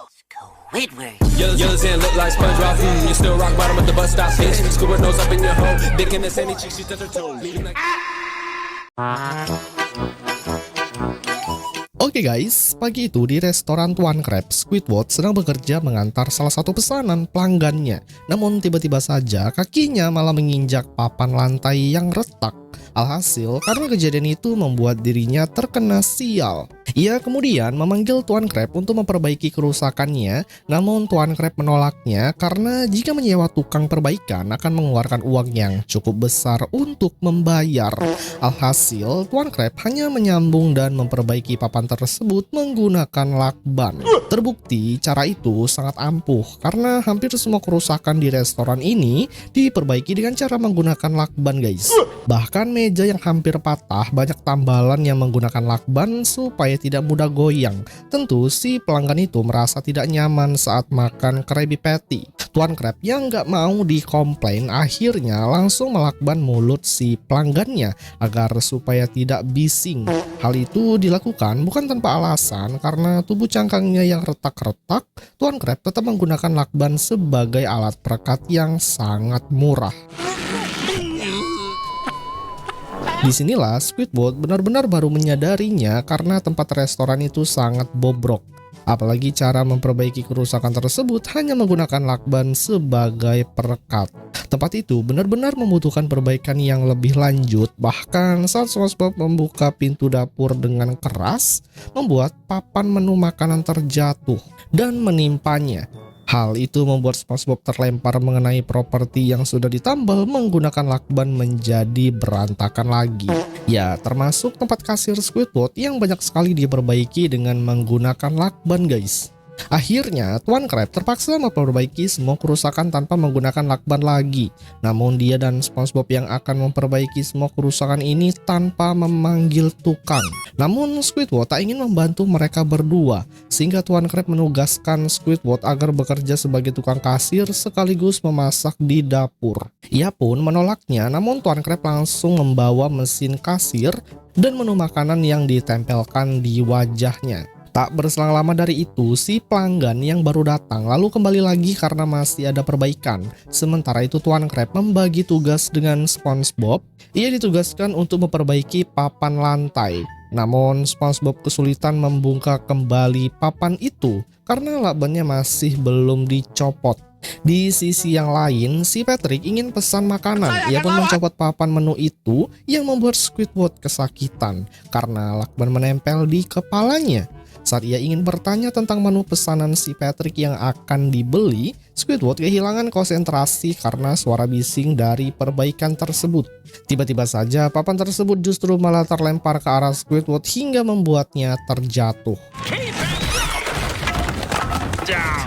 Squidward. Yellow sand look like SpongeBob. You still rock bottom at the bus stop, bitch. Squidward nose up in your hole. Dick in the sandy cheek, she touch her toes. Leaving like... Oke guys, pagi itu di restoran Tuan Crab, Squidward sedang bekerja mengantar salah satu pesanan pelanggannya. Namun tiba-tiba saja kakinya malah menginjak papan lantai yang retak. Alhasil, karena kejadian itu membuat dirinya terkena sial. Ia kemudian memanggil Tuan Crab untuk memperbaiki kerusakannya, namun Tuan Crab menolaknya karena jika menyewa tukang perbaikan akan mengeluarkan uang yang cukup besar untuk membayar. Alhasil, Tuan Crab hanya menyambung dan memperbaiki papan tersebut menggunakan lakban. Terbukti cara itu sangat ampuh karena hampir semua kerusakan di restoran ini diperbaiki dengan cara menggunakan lakban guys. Bahkan meja yang hampir patah banyak tambalan yang menggunakan lakban supaya tidak mudah goyang. Tentu si pelanggan itu merasa tidak nyaman saat makan Krabby Patty. Tuan Crab yang nggak mau dikomplain akhirnya langsung melakban mulut si pelanggannya agar supaya tidak bising. Hal itu dilakukan bukan tanpa alasan karena tubuh cangkangnya yang retak-retak. Tuan Crab tetap menggunakan lakban sebagai alat perekat yang sangat murah. Disinilah Squidward benar-benar baru menyadarinya karena tempat restoran itu sangat bobrok. Apalagi cara memperbaiki kerusakan tersebut hanya menggunakan lakban sebagai perekat. Tempat itu benar-benar membutuhkan perbaikan yang lebih lanjut. Bahkan saat SpongeBob membuka pintu dapur dengan keras, membuat papan menu makanan terjatuh dan menimpanya. Hal itu membuat SpongeBob terlempar mengenai properti yang sudah ditambal menggunakan lakban menjadi berantakan lagi. Ya, termasuk tempat kasir Squidward yang banyak sekali diperbaiki dengan menggunakan lakban guys. Akhirnya, Tuan Crab terpaksa memperbaiki semua kerusakan tanpa menggunakan lakban lagi. Namun dia dan SpongeBob yang akan memperbaiki semua kerusakan ini tanpa memanggil tukang. Namun Squidward tak ingin membantu mereka berdua, sehingga Tuan Crab menugaskan Squidward agar bekerja sebagai tukang kasir sekaligus memasak di dapur. Ia pun menolaknya, namun Tuan Crab langsung membawa mesin kasir dan menu makanan yang ditempelkan di wajahnya. Tak berselang lama dari itu, si pelanggan yang baru datang lalu kembali lagi karena masih ada perbaikan. Sementara itu Tuan Crab membagi tugas dengan SpongeBob. Ia ditugaskan untuk memperbaiki papan lantai. Namun SpongeBob kesulitan membongkar kembali papan itu karena lakbannya masih belum dicopot. Di sisi yang lain, si Patrick ingin pesan makanan. Ia pun mencopot papan menu itu yang membuat Squidward kesakitan karena lakban menempel di kepalanya. Saat ia ingin bertanya tentang menu pesanan si Patrick yang akan dibeli, Squidward kehilangan konsentrasi karena suara bising dari perbaikan tersebut. Tiba-tiba saja papan tersebut justru malah terlempar ke arah Squidward hingga membuatnya terjatuh.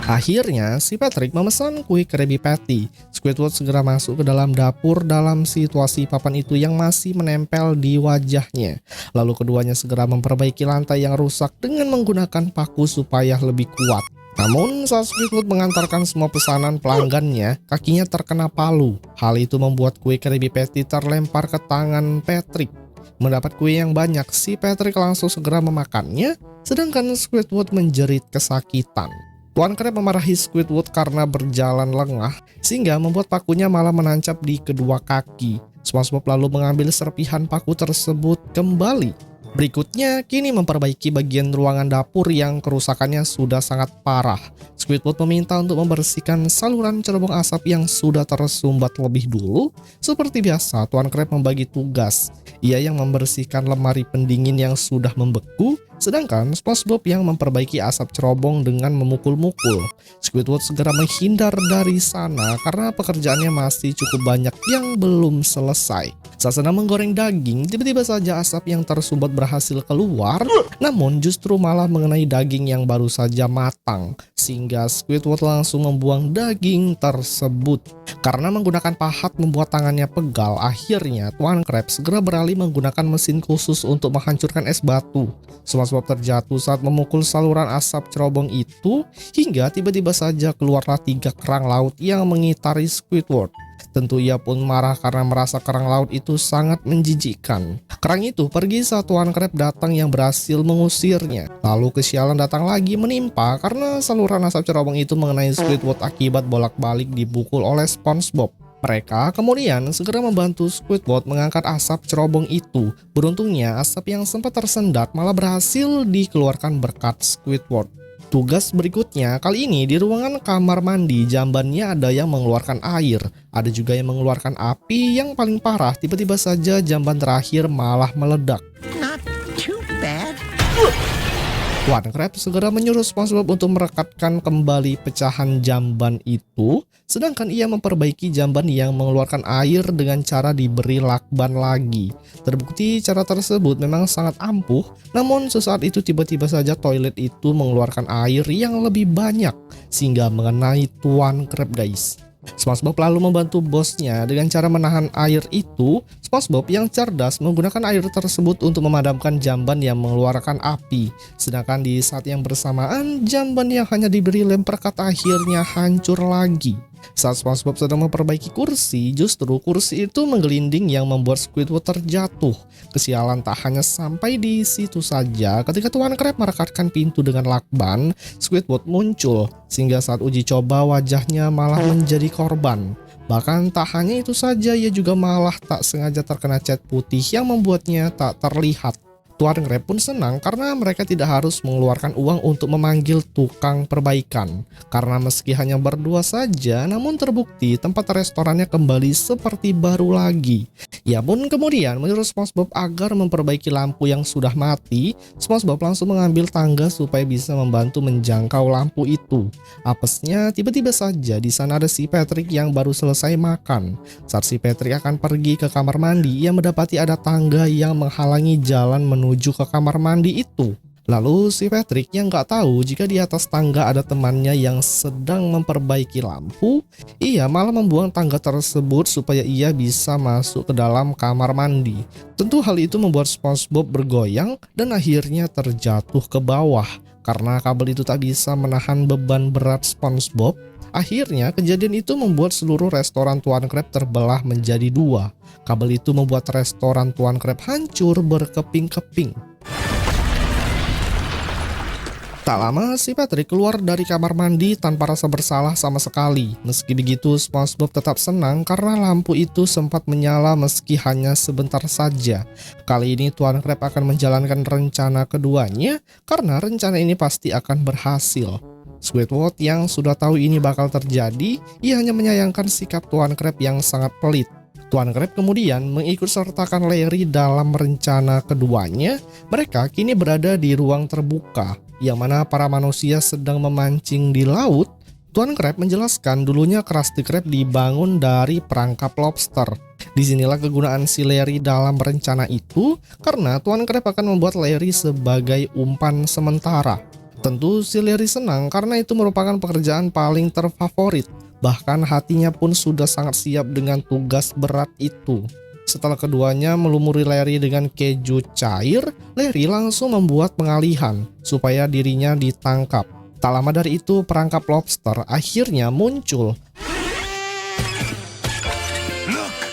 Akhirnya si Patrick memesan kue Krabby Patty. Squidward segera masuk ke dalam dapur dalam situasi papan itu yang masih menempel di wajahnya. Lalu keduanya segera memperbaiki lantai yang rusak dengan menggunakan paku supaya lebih kuat. Namun saat Squidward mengantarkan semua pesanan pelanggannya, kakinya terkena palu. Hal itu membuat kue Krabby Patty terlempar ke tangan Patrick. Mendapat kue yang banyak, si Patrick langsung segera memakannya, sedangkan Squidward menjerit kesakitan. Tuan Crab memarahi Squidward karena berjalan lengah, sehingga membuat pakunya malah menancap di kedua kaki. SpongeBob lalu mengambil serpihan paku tersebut kembali. Berikutnya, kini memperbaiki bagian ruangan dapur yang kerusakannya sudah sangat parah. Squidward meminta untuk membersihkan saluran cerobong asap yang sudah tersumbat lebih dulu. Seperti biasa, Tuan Crab membagi tugas. Ia yang membersihkan lemari pendingin yang sudah membeku, sedangkan SpongeBob yang memperbaiki asap cerobong dengan memukul-mukul. Squidward segera menghindar dari sana karena pekerjaannya masih cukup banyak yang belum selesai. Saat sedang menggoreng daging, tiba-tiba saja asap yang tersumbat berhasil keluar, namun justru malah mengenai daging yang baru saja matang, sehingga Squidward langsung membuang daging tersebut. Karena menggunakan pahat membuat tangannya pegal, akhirnya Tuan Crab segera beralih menggunakan mesin khusus untuk menghancurkan es batu. SpongeBob terjatuh saat memukul saluran asap cerobong itu, hingga tiba-tiba saja keluarlah 3 kerang laut yang mengitari Squidward. Tentu ia pun marah karena merasa kerang laut itu sangat menjijikkan. Kerang itu pergi saat Tuan Crab datang yang berhasil mengusirnya. Lalu kesialan datang lagi menimpa karena saluran asap cerobong itu mengenai Squidward akibat bolak-balik dipukul oleh SpongeBob. Mereka kemudian segera membantu Squidward mengangkat asap cerobong itu. Beruntungnya asap yang sempat tersendat malah berhasil dikeluarkan berkat Squidward. Tugas berikutnya kali ini di ruangan kamar mandi, jambannya ada yang mengeluarkan air, ada juga yang mengeluarkan api. Yang paling parah, tiba-tiba saja jamban terakhir malah meledak. Not too bad. Tuan Crab segera menyuruh SpongeBob untuk merekatkan kembali pecahan jamban itu, sedangkan ia memperbaiki jamban yang mengeluarkan air dengan cara diberi lakban lagi. Terbukti cara tersebut memang sangat ampuh, namun sesaat itu tiba-tiba saja toilet itu mengeluarkan air yang lebih banyak sehingga mengenai Tuan Crab, guys. SpongeBob lalu membantu bosnya dengan cara menahan air itu. SpongeBob yang cerdas menggunakan air tersebut untuk memadamkan jamban yang mengeluarkan api. Sedangkan di saat yang bersamaan, jamban yang hanya diberi lem perekat akhirnya hancur lagi. Saat SpongeBob sedang memperbaiki kursi, justru kursi itu menggelinding yang membuat Squidward terjatuh. Kesialan tak hanya sampai di situ saja, ketika Tuan Crab merekatkan pintu dengan lakban, Squidward muncul, sehingga saat uji coba wajahnya malah menjadi korban. Bahkan tak hanya itu saja, ia juga malah tak sengaja terkena cat putih yang membuatnya tak terlihat. Tuan Crab pun senang karena mereka tidak harus mengeluarkan uang untuk memanggil tukang perbaikan. Karena meski hanya berdua saja, namun terbukti tempat restorannya kembali seperti baru lagi. Ia pun kemudian menyuruh SpongeBob agar memperbaiki lampu yang sudah mati. SpongeBob langsung mengambil tangga supaya bisa membantu menjangkau lampu itu. Apesnya, tiba-tiba saja di sana ada si Patrick yang baru selesai makan. Saat si Patrick akan pergi ke kamar mandi, ia mendapati ada tangga yang menghalangi jalan menuju ke kamar mandi itu. Lalu si Patrick yang nggak tahu jika di atas tangga ada temannya yang sedang memperbaiki lampu, ia malah membuang tangga tersebut supaya ia bisa masuk ke dalam kamar mandi. Tentu hal itu membuat SpongeBob bergoyang dan akhirnya terjatuh ke bawah. Karena kabel itu tak bisa menahan beban berat SpongeBob, akhirnya kejadian itu membuat seluruh restoran Tuan Crab terbelah menjadi dua. Kabel itu membuat restoran Tuan Crab hancur berkeping-keping. Tak lama si Patrick keluar dari kamar mandi tanpa rasa bersalah sama sekali. Meski begitu, SpongeBob tetap senang karena lampu itu sempat menyala meski hanya sebentar saja. Kali ini Tuan Crab akan menjalankan rencana keduanya karena rencana ini pasti akan berhasil. Squidward yang sudah tahu ini bakal terjadi, ia hanya menyayangkan sikap Tuan Crab yang sangat pelit. Tuan Crab kemudian mengikutsertakan Larry dalam rencana keduanya. Mereka kini berada di ruang terbuka, yang mana para manusia sedang memancing di laut. Tuan Crab menjelaskan dulunya Krusty Krab dibangun dari perangkap lobster. Disinilah kegunaan si Larry dalam rencana itu, karena Tuan Crab akan membuat Larry sebagai umpan sementara. Tentu si Larry senang karena itu merupakan pekerjaan paling terfavorit. Bahkan hatinya pun sudah sangat siap dengan tugas berat itu. Setelah keduanya melumuri Larry dengan keju cair, Larry langsung membuat pengalihan supaya dirinya ditangkap. Tak lama dari itu perangkap lobster akhirnya muncul.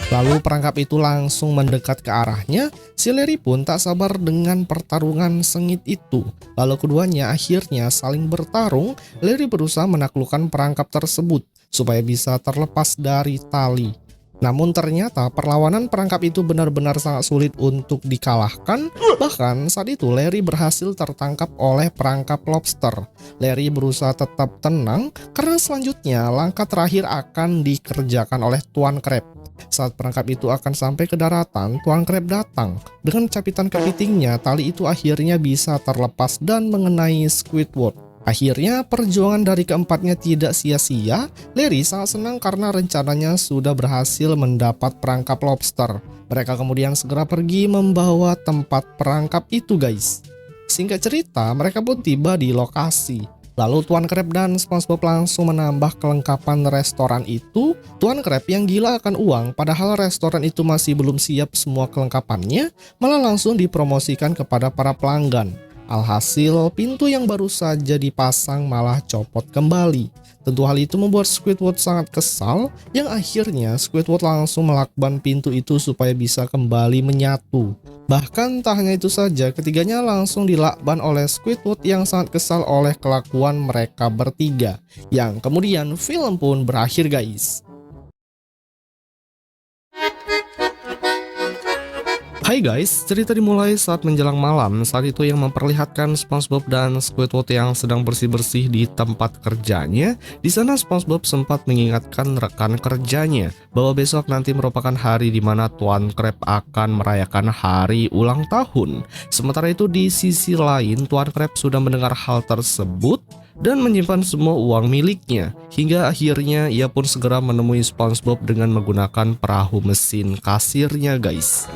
Lalu perangkap itu langsung mendekat ke arahnya. Si Larry pun tak sabar dengan pertarungan sengit itu. Lalu keduanya akhirnya saling bertarung. Larry berusaha menaklukkan perangkap tersebut supaya bisa terlepas dari tali. Namun ternyata perlawanan perangkap itu benar-benar sangat sulit untuk dikalahkan. Bahkan saat itu Larry berhasil tertangkap oleh perangkap lobster. Larry berusaha tetap tenang karena selanjutnya langkah terakhir akan dikerjakan oleh Tuan Crab. Saat perangkap itu akan sampai ke daratan, Tuan Crab datang. Dengan capitan kepitingnya, tali itu akhirnya bisa terlepas dan mengenai Squidward. Akhirnya perjuangan dari keempatnya tidak sia-sia. Larry sangat senang karena rencananya sudah berhasil mendapat perangkap lobster. Mereka kemudian segera pergi membawa tempat perangkap itu, guys. Singkat cerita, mereka pun tiba di lokasi. Lalu Tuan Crab dan SpongeBob langsung menambah kelengkapan restoran itu. Tuan Crab yang gila akan uang, padahal restoran itu masih belum siap semua kelengkapannya, malah langsung dipromosikan kepada para pelanggan. Alhasil, pintu yang baru saja dipasang malah copot kembali. Tentu hal itu membuat Squidward sangat kesal, yang akhirnya Squidward langsung melakban pintu itu supaya bisa kembali menyatu. Bahkan tak hanya itu saja, ketiganya langsung dilakban oleh Squidward yang sangat kesal oleh kelakuan mereka bertiga. Yang kemudian film pun berakhir guys. Hai guys, cerita dimulai saat menjelang malam. Saat itu yang memperlihatkan SpongeBob dan Squidward yang sedang bersih-bersih di tempat kerjanya. Di sana SpongeBob sempat mengingatkan rekan kerjanya bahwa besok nanti merupakan hari di mana Tuan Crab akan merayakan hari ulang tahun. Sementara itu di sisi lain, Tuan Crab sudah mendengar hal tersebut dan menyimpan semua uang miliknya. Hingga akhirnya ia pun segera menemui SpongeBob dengan menggunakan perahu mesin kasirnya guys.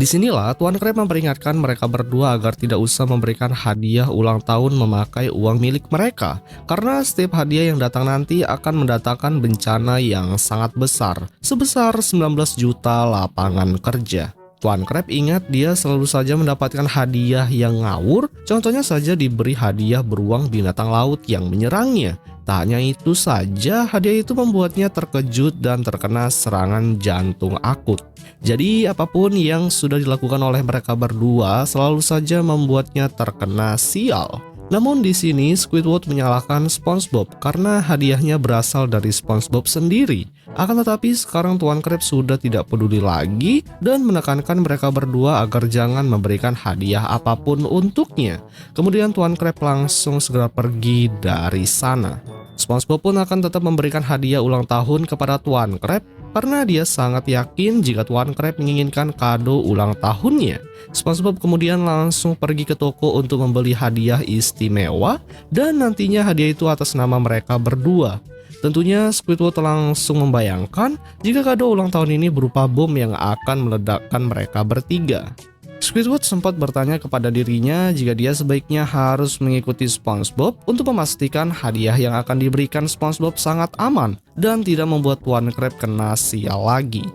Disinilah Tuan Crab memperingatkan mereka berdua agar tidak usah memberikan hadiah ulang tahun memakai uang milik mereka, karena setiap hadiah yang datang nanti akan mendatangkan bencana yang sangat besar, sebesar 19 juta lapangan kerja. Tuan Crab ingat dia selalu saja mendapatkan hadiah yang ngawur, contohnya saja diberi hadiah beruang binatang laut yang menyerangnya. Tak hanya itu saja, hadiah itu membuatnya terkejut dan terkena serangan jantung akut. Jadi apapun yang sudah dilakukan oleh mereka berdua selalu saja membuatnya terkena sial. Namun di sini Squidward menyalahkan SpongeBob karena hadiahnya berasal dari SpongeBob sendiri. Akan tetapi sekarang Tuan Crab sudah tidak peduli lagi dan menekankan mereka berdua agar jangan memberikan hadiah apapun untuknya. Kemudian Tuan Crab langsung segera pergi dari sana. SpongeBob pun akan tetap memberikan hadiah ulang tahun kepada Tuan Crab karena dia sangat yakin jika Tuan Crab menginginkan kado ulang tahunnya. SpongeBob kemudian langsung pergi ke toko untuk membeli hadiah istimewa dan nantinya hadiah itu atas nama mereka berdua. Tentunya Squidward langsung membayangkan jika kado ulang tahun ini berupa bom yang akan meledakkan mereka bertiga. Squidward sempat bertanya kepada dirinya jika dia sebaiknya harus mengikuti SpongeBob untuk memastikan hadiah yang akan diberikan SpongeBob sangat aman dan tidak membuat Tuan Crab kena sial lagi.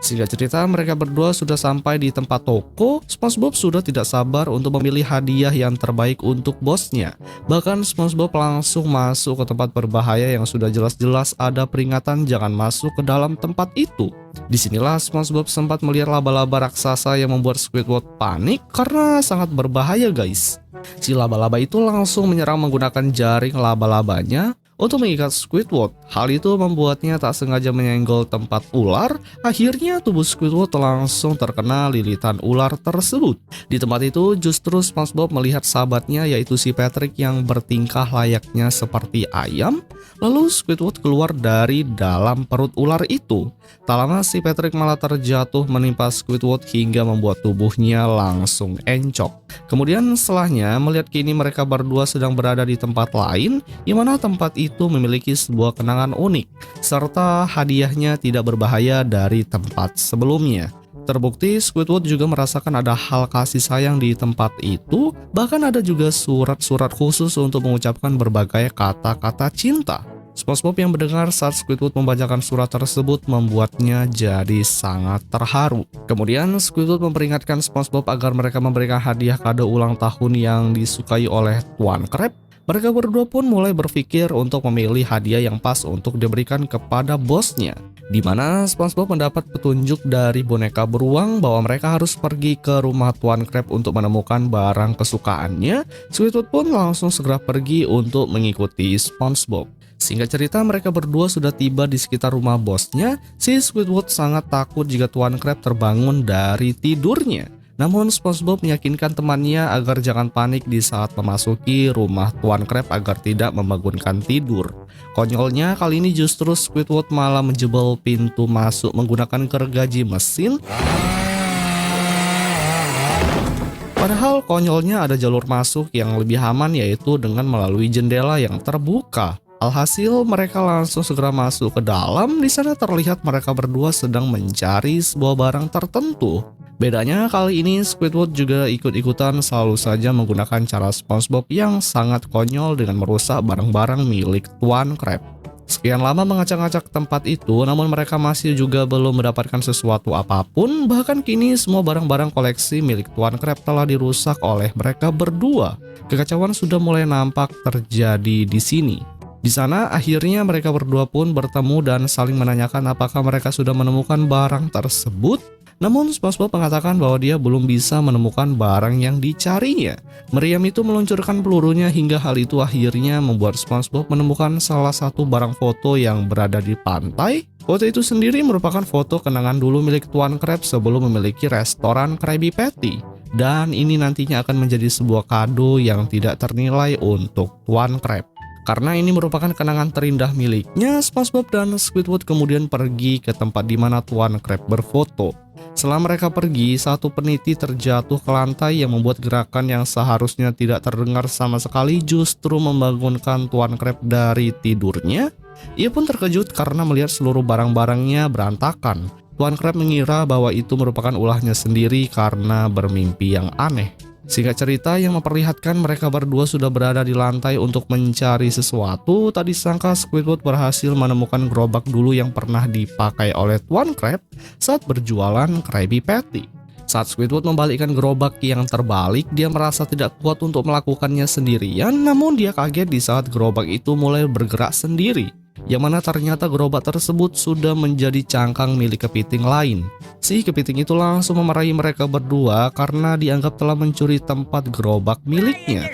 Singkat cerita, mereka berdua sudah sampai di tempat toko. SpongeBob sudah tidak sabar untuk memilih hadiah yang terbaik untuk bosnya. Bahkan SpongeBob langsung masuk ke tempat berbahaya yang sudah jelas-jelas ada peringatan jangan masuk ke dalam tempat itu. Disinilah SpongeBob sempat melihat laba-laba raksasa yang membuat Squidward panik karena sangat berbahaya guys. Si laba-laba itu langsung menyerang menggunakan jaring laba-labanya untuk mengikat Squidward. Hal itu membuatnya tak sengaja menyenggol tempat ular. Akhirnya tubuh Squidward langsung terkena lilitan ular tersebut. Di tempat itu justru SpongeBob melihat sahabatnya yaitu si Patrick yang bertingkah layaknya seperti ayam. Lalu Squidward keluar dari dalam perut ular itu. Tak lama si Patrick malah terjatuh menimpa Squidward hingga membuat tubuhnya langsung encok. Kemudian setelahnya melihat kini mereka berdua sedang berada di tempat lain, di mana tempat itu memiliki sebuah kenangan unik, serta hadiahnya tidak berbahaya dari tempat sebelumnya. Terbukti Squidward juga merasakan ada hal kasih sayang di tempat itu, bahkan ada juga surat-surat khusus untuk mengucapkan berbagai kata-kata cinta. SpongeBob yang mendengar saat Squidward membacakan surat tersebut membuatnya jadi sangat terharu. Kemudian Squidward memperingatkan SpongeBob agar mereka memberikan hadiah kado ulang tahun yang disukai oleh Tuan Crab. Mereka berdua pun mulai berpikir untuk memilih hadiah yang pas untuk diberikan kepada bosnya. Di mana SpongeBob mendapat petunjuk dari boneka beruang bahwa mereka harus pergi ke rumah Tuan Crab untuk menemukan barang kesukaannya. Squidward pun langsung segera pergi untuk mengikuti SpongeBob. Singkat cerita, mereka berdua sudah tiba di sekitar rumah bosnya. Si Squidward sangat takut jika Tuan Crab terbangun dari tidurnya. Namun SpongeBob meyakinkan temannya agar jangan panik di saat memasuki rumah Tuan Crab agar tidak membangunkan tidur. Konyolnya kali ini justru Squidward malah menjebol pintu masuk menggunakan gergaji mesin. Padahal konyolnya ada jalur masuk yang lebih aman yaitu dengan melalui jendela yang terbuka. Alhasil mereka langsung segera masuk ke dalam. Di sana terlihat mereka berdua sedang mencari sebuah barang tertentu. Bedanya kali ini Squidward juga ikut-ikutan selalu saja menggunakan cara SpongeBob yang sangat konyol dengan merusak barang-barang milik Tuan Crab. Sekian lama mengacak-acak tempat itu, namun mereka masih juga belum mendapatkan sesuatu apapun. Bahkan kini semua barang-barang koleksi milik Tuan Crab telah dirusak oleh mereka berdua. Kekacauan sudah mulai nampak terjadi di sini. Di sana akhirnya mereka berdua pun bertemu dan saling menanyakan apakah mereka sudah menemukan barang tersebut. Namun SpongeBob mengatakan bahwa dia belum bisa menemukan barang yang dicarinya. Meriam itu meluncurkan pelurunya hingga hal itu akhirnya membuat SpongeBob menemukan salah satu barang foto yang berada di pantai. Foto itu sendiri merupakan foto kenangan dulu milik Tuan Crab sebelum memiliki restoran Krabby Patty. Dan ini nantinya akan menjadi sebuah kado yang tidak ternilai untuk Tuan Crab. Karena ini merupakan kenangan terindah miliknya, SpongeBob dan Squidward kemudian pergi ke tempat di mana Tuan Crab berfoto. Setelah mereka pergi, satu peniti terjatuh ke lantai yang membuat gerakan yang seharusnya tidak terdengar sama sekali justru membangunkan Tuan Crab dari tidurnya. Ia pun terkejut karena melihat seluruh barang-barangnya berantakan. Tuan Crab mengira bahwa itu merupakan ulahnya sendiri karena bermimpi yang aneh. Singkat cerita yang memperlihatkan mereka berdua sudah berada di lantai untuk mencari sesuatu. Tak disangka Squidward berhasil menemukan gerobak dulu yang pernah dipakai oleh Tuan Crab saat berjualan Krabby Patty. Saat Squidward membalikkan gerobak yang terbalik, dia merasa tidak kuat untuk melakukannya sendirian. Namun dia kaget di saat gerobak itu mulai bergerak sendiri, yang mana ternyata gerobak tersebut sudah menjadi cangkang milik kepiting lain. Si kepiting itu langsung memarahi mereka berdua karena dianggap telah mencuri tempat gerobak miliknya.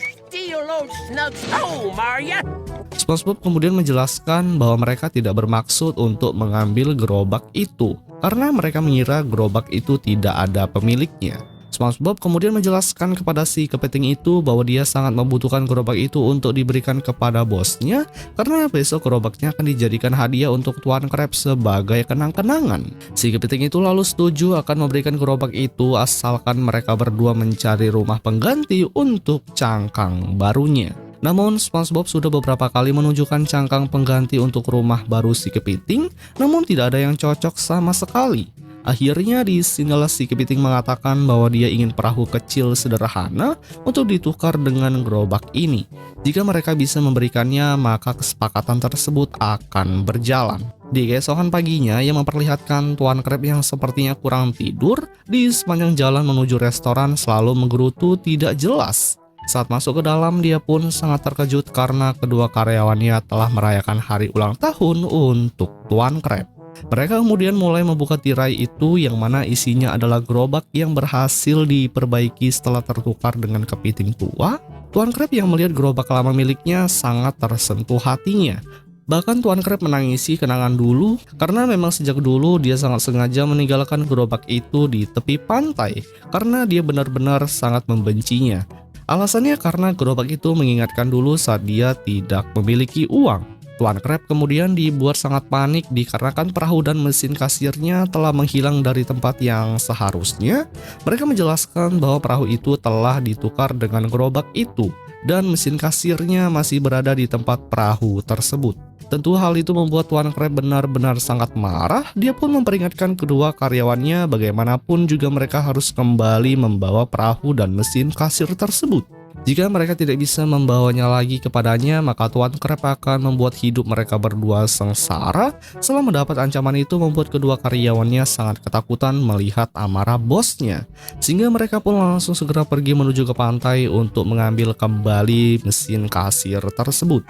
SpongeBob kemudian menjelaskan bahwa mereka tidak bermaksud untuk mengambil gerobak itu karena mereka mengira gerobak itu tidak ada pemiliknya. SpongeBob kemudian menjelaskan kepada si kepiting itu bahwa dia sangat membutuhkan gerobak itu untuk diberikan kepada bosnya karena besok gerobaknya akan dijadikan hadiah untuk Tuan Crab sebagai kenang-kenangan. Si kepiting itu lalu setuju akan memberikan gerobak itu asalkan mereka berdua mencari rumah pengganti untuk cangkang barunya. Namun SpongeBob sudah beberapa kali menunjukkan cangkang pengganti untuk rumah baru si kepiting, namun tidak ada yang cocok sama sekali. Akhirnya di sinilah si kepiting mengatakan bahwa dia ingin perahu kecil sederhana untuk ditukar dengan gerobak ini. Jika mereka bisa memberikannya, maka kesepakatan tersebut akan berjalan. Di keesokan paginya yang memperlihatkan Tuan Crab yang sepertinya kurang tidur di sepanjang jalan menuju restoran selalu menggerutu tidak jelas. Saat masuk ke dalam, dia pun sangat terkejut karena kedua karyawannya telah merayakan hari ulang tahun untuk Tuan Crab. Mereka kemudian mulai membuka tirai itu yang mana isinya adalah gerobak yang berhasil diperbaiki setelah tertukar dengan kepiting tua. Tuan Crab yang melihat gerobak lama miliknya sangat tersentuh hatinya. Bahkan Tuan Crab menangisi kenangan dulu karena memang sejak dulu dia sangat sengaja meninggalkan gerobak itu di tepi pantai karena dia benar-benar sangat membencinya. Alasannya karena gerobak itu mengingatkan dulu saat dia tidak memiliki uang. Tuan Crab kemudian dibuat sangat panik dikarenakan perahu dan mesin kasirnya telah menghilang dari tempat yang seharusnya. Mereka menjelaskan bahwa perahu itu telah ditukar dengan gerobak itu dan mesin kasirnya masih berada di tempat perahu tersebut. Tentu hal itu membuat Tuan Crab benar-benar sangat marah. Dia pun memperingatkan kedua karyawannya bagaimanapun juga mereka harus kembali membawa perahu dan mesin kasir tersebut. Jika mereka tidak bisa membawanya lagi kepadanya, maka Tuan Crab akan membuat hidup mereka berdua sengsara. Setelah mendapat ancaman itu membuat kedua karyawannya sangat ketakutan melihat amarah bosnya. Sehingga mereka pun langsung segera pergi menuju ke pantai untuk mengambil kembali mesin kasir tersebut.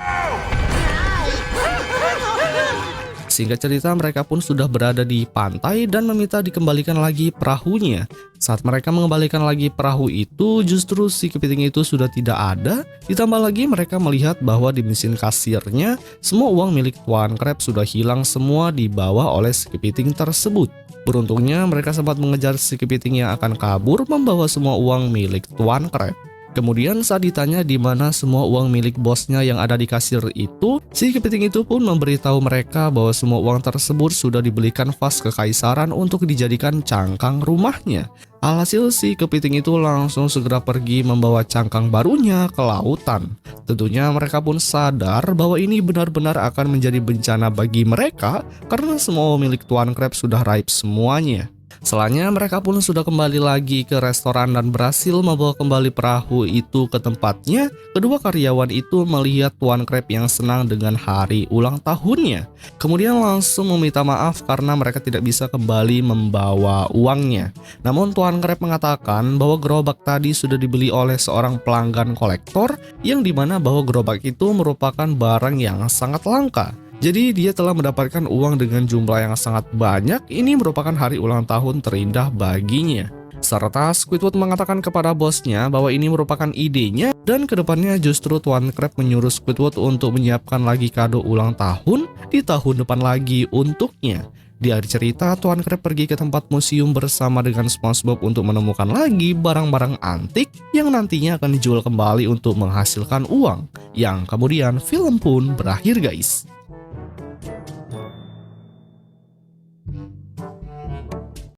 Singkat cerita mereka pun sudah berada di pantai dan meminta dikembalikan lagi perahunya. Saat mereka mengembalikan lagi perahu itu, justru si kepiting itu sudah tidak ada. Ditambah lagi mereka melihat bahwa di mesin kasirnya semua uang milik Tuan Crab sudah hilang semua dibawa oleh si kepiting tersebut. Beruntungnya mereka sempat mengejar si kepiting yang akan kabur membawa semua uang milik Tuan Crab. Kemudian saat ditanya di mana semua uang milik bosnya yang ada di kasir itu, si kepiting itu pun memberitahu mereka bahwa semua uang tersebut sudah dibelikan vas kekaisaran untuk dijadikan cangkang rumahnya. Alhasil si kepiting itu langsung segera pergi membawa cangkang barunya ke lautan. Tentunya mereka pun sadar bahwa ini benar-benar akan menjadi bencana bagi mereka karena semua uang milik Tuan Crab sudah raib semuanya. Setelahnya mereka pun sudah kembali lagi ke restoran dan berhasil membawa kembali perahu itu ke tempatnya. Kedua karyawan itu melihat Tuan Crab yang senang dengan hari ulang tahunnya. Kemudian langsung meminta maaf karena mereka tidak bisa kembali membawa uangnya. Namun Tuan Crab mengatakan bahwa gerobak tadi sudah dibeli oleh seorang pelanggan kolektor, yang dimana bahwa gerobak itu merupakan barang yang sangat langka. Jadi dia telah mendapatkan uang dengan jumlah yang sangat banyak. Ini merupakan hari ulang tahun terindah baginya. Serta Squidward mengatakan kepada bosnya bahwa ini merupakan idenya, dan kedepannya justru Tuan Crab menyuruh Squidward untuk menyiapkan lagi kado ulang tahun di tahun depan lagi untuknya. Di akhir cerita, Tuan Crab pergi ke tempat museum bersama dengan SpongeBob untuk menemukan lagi barang-barang antik yang nantinya akan dijual kembali untuk menghasilkan uang. Yang kemudian film pun berakhir guys.